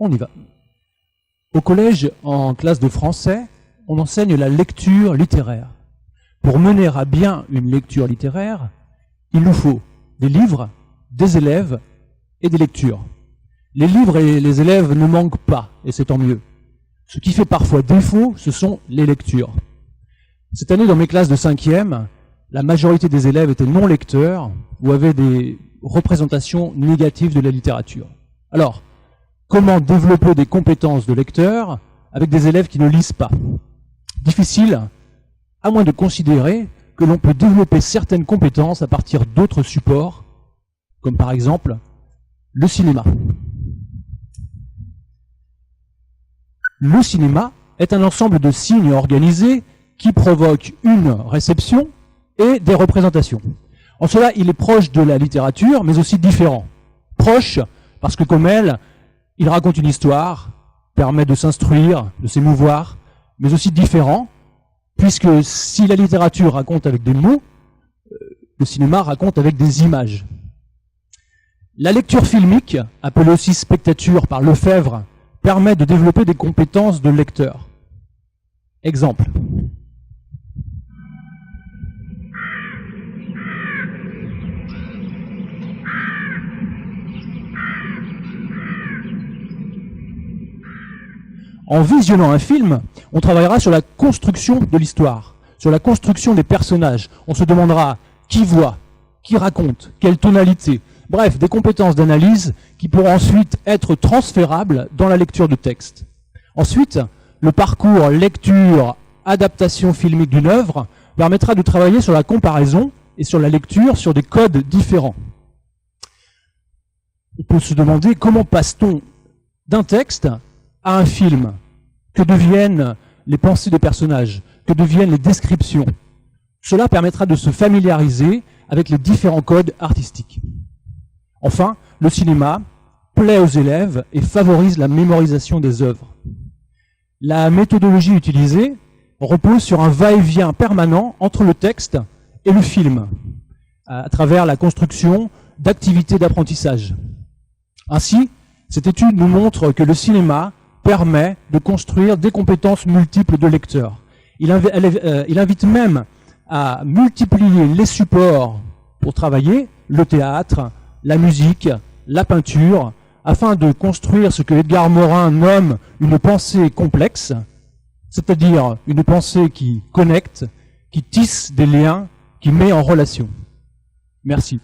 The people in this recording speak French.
On y va. Au collège, en classe de français, on enseigne la lecture littéraire. Pour mener à bien une lecture littéraire, il nous faut des livres, des élèves et des lectures. Les livres et les élèves ne manquent pas, et c'est tant mieux. Ce qui fait parfois défaut, ce sont les lectures. Cette année, dans mes classes de 5e, la majorité des élèves étaient non lecteurs ou avaient des représentations négatives de la littérature. Alors, comment développer des compétences de lecteur avec des élèves qui ne lisent pas? Difficile, à moins de considérer que l'on peut développer certaines compétences à partir d'autres supports, comme par exemple le cinéma. Le cinéma est un ensemble de signes organisés qui provoquent une réception et des représentations. En cela, il est proche de la littérature, mais aussi différent. Proche, parce que comme elle, il raconte une histoire, permet de s'instruire, de s'émouvoir, mais aussi différent, puisque si la littérature raconte avec des mots, le cinéma raconte avec des images. La lecture filmique, appelée aussi spectature par Lefebvre, permet de développer des compétences de lecteur. Exemple. En visionnant un film, on travaillera sur la construction de l'histoire, sur la construction des personnages. On se demandera qui voit, qui raconte, quelle tonalité. Bref, des compétences d'analyse qui pourront ensuite être transférables dans la lecture de texte. Ensuite, le parcours lecture, adaptation filmique d'une œuvre permettra de travailler sur la comparaison et sur la lecture sur des codes différents. On peut se demander comment passe-t-on d'un texte à un film? Que deviennent les pensées des personnages? Que deviennent les descriptions? Cela permettra de se familiariser avec les différents codes artistiques. Enfin, le cinéma plaît aux élèves et favorise la mémorisation des œuvres. La méthodologie utilisée repose sur un va-et-vient permanent entre le texte et le film, à travers la construction d'activités d'apprentissage. Ainsi, cette étude nous montre que le cinéma permet de construire des compétences multiples de lecteurs. Il invite même à multiplier les supports pour travailler, le théâtre, la musique, la peinture, afin de construire ce que Edgar Morin nomme une pensée complexe, c'est-à-dire une pensée qui connecte, qui tisse des liens, qui met en relation. Merci.